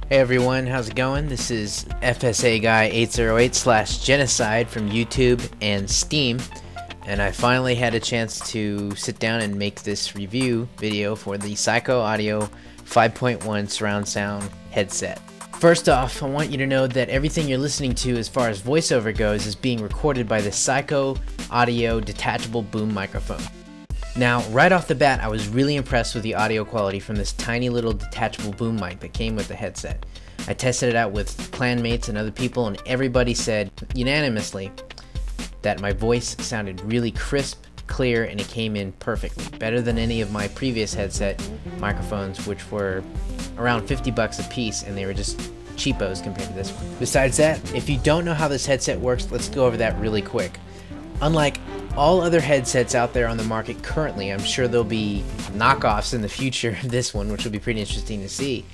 Hey everyone, how's it going? This is FSA Guy 808 / Genocide from YouTube and Steam, and I finally had a chance to sit down and make this review video for the Psyko Audio 5.1 surround sound headset. First off, I want you to know that everything you're listening to as far as voiceover goes is being recorded by the Psyko Audio detachable boom microphone. Now, right off the bat, I was really impressed with the audio quality from this tiny little detachable boom mic that came with the headset. I tested it out with clanmates and other people, and everybody said unanimously that my voice sounded really crisp, clear, and it came in perfectly. Better than any of my previous headset microphones, which were around 50 bucks a piece, and they were just cheapos compared to this one. Besides that, if you don't know how this headset works, let's go over that really quick. Unlike all other headsets out there on the market currently, I'm sure there'll be knockoffs in the future of this one, which will be pretty interesting to see.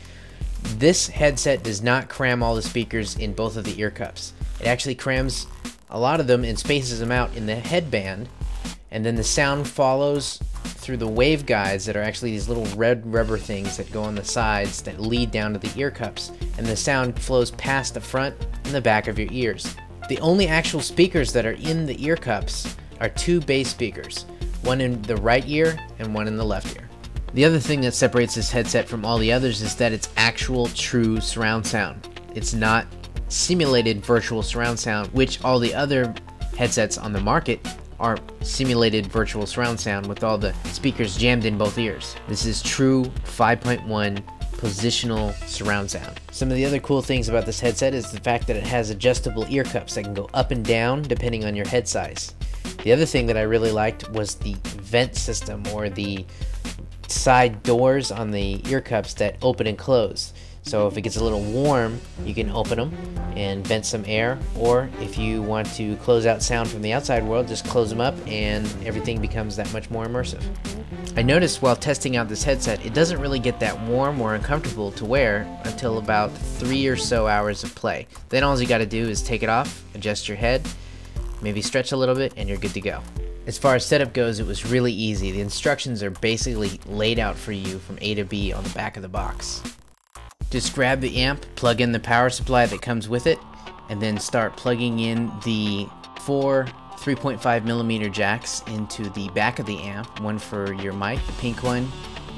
This headset does not cram all the speakers in both of the ear cups. It actually crams a lot of them and spaces them out in the headband, and then the sound follows through the wave guides that are actually these little red rubber things that go on the sides that lead down to the ear cups, and the sound flows past the front and the back of your ears. The only actual speakers that are in the ear cups are two bass speakers, one in the right ear and one in the left ear. The other thing that separates this headset from all the others is that it's actual true surround sound. It's not simulated virtual surround sound, which all the other headsets on the market are simulated virtual surround sound with all the speakers jammed in both ears. This is true 5.1 positional surround sound. Some of the other cool things about this headset is the fact that it has adjustable ear cups that can go up and down depending on your head size. The other thing that I really liked was the vent system, or the side doors on the ear cups that open and close. So if it gets a little warm, you can open them and vent some air, or if you want to close out sound from the outside world, just close them up and everything becomes that much more immersive. I noticed while testing out this headset, it doesn't really get that warm or uncomfortable to wear until about 3 or so hours of play. Then all you gotta do is take it off, adjust your head, maybe stretch a little bit, and you're good to go. As far as setup goes, it was really easy. The instructions are basically laid out for you from A to B on the back of the box. Just grab the amp, plug in the power supply that comes with it, and then start plugging in the 4 3.5mm jacks into the back of the amp, one for your mic, the pink one,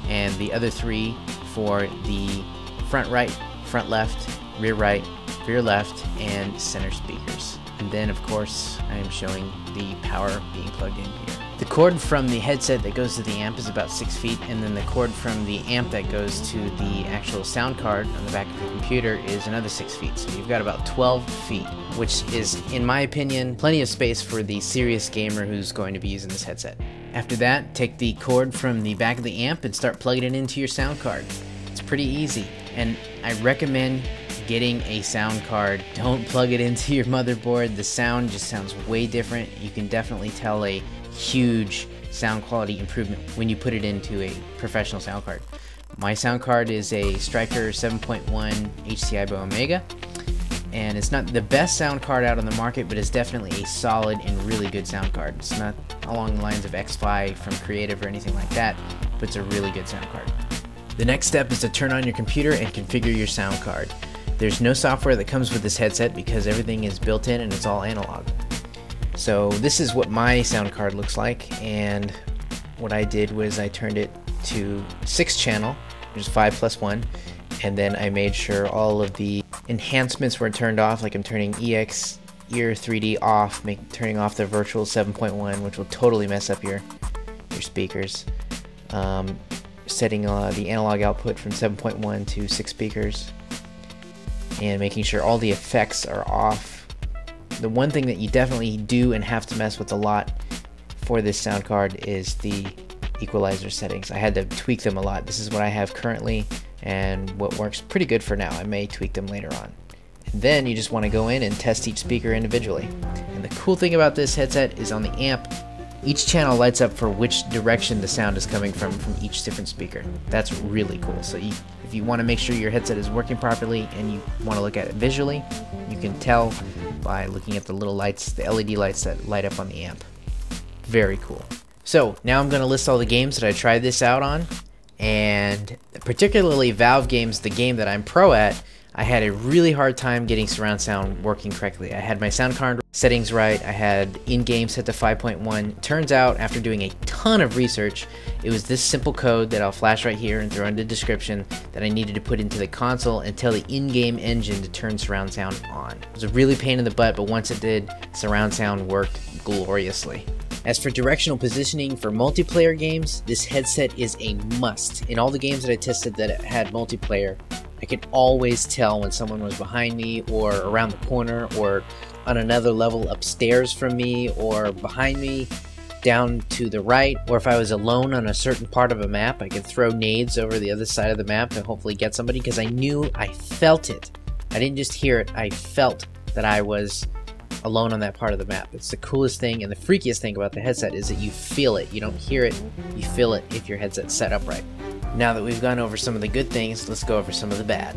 and the other 3 for the front right, front left, rear right, rear left, and center speakers. And then of course I am showing the power being plugged in here. The cord from the headset that goes to the amp is about 6 feet, and then the cord from the amp that goes to the actual sound card on the back of your computer is another 6 feet. So you've got about 12 feet, which is, in my opinion, plenty of space for the serious gamer who's going to be using this headset. After that, take the cord from the back of the amp and start plugging it into your sound card. It's pretty easy, and I recommend getting a sound card. Don't plug it into your motherboard. The sound just sounds way different. You can definitely tell a huge sound quality improvement when you put it into a professional sound card. My sound card is a Striker 7.1 HCI by Omega, and it's not the best sound card out on the market, but it's definitely a solid and really good sound card. It's not along the lines of X5 from Creative or anything like that, but it's a really good sound card. The next step is to turn on your computer and configure your sound card. There's no software that comes with this headset because everything is built in and it's all analog. So this is what my sound card looks like, and what I did was I turned it to 6 channel, which is 5+1, and then I made sure all of the enhancements were turned off, like I'm turning EX Ear 3D off, turning off the virtual 7.1, which will totally mess up your speakers. Setting the analog output from 7.1 to 6 speakers, and making sure all the effects are off. The one thing that you definitely do and have to mess with a lot for this sound card is the equalizer settings. I had to tweak them a lot. This is what I have currently and what works pretty good for now. I may tweak them later on. And then you just want to go in and test each speaker individually. And And the cool thing about this headset is on the amp, each channel lights up for which direction the sound is coming from each different speaker. That's really cool. So if you want to make sure your headset is working properly and you want to look at it visually, you can tell by looking at the little lights, the LED lights that light up on the amp. Very cool. So now I'm going to list all the games that I tried this out on, and particularly Valve games, the game that I'm pro at, I had a really hard time getting surround sound working correctly. I had my sound card settings right, I had in-game set to 5.1. Turns out, after doing a ton of research, it was this simple code that I'll flash right here and throw in the description that I needed to put into the console and tell the in-game engine to turn surround sound on. It was a really pain in the butt, but once it did, surround sound worked gloriously. As for directional positioning for multiplayer games, this headset is a must. In all the games that I tested that had multiplayer, I could always tell when someone was behind me or around the corner or on another level upstairs from me or behind me down to the right, or if I was alone on a certain part of a map, I could throw nades over the other side of the map to hopefully get somebody, because I felt it. I didn't just hear it, I felt that I was alone on that part of the map. It's the coolest thing and the freakiest thing about the headset is that you feel it. You don't hear it, you feel it if your headset's set up right. Now that we've gone over some of the good things, let's go over some of the bad.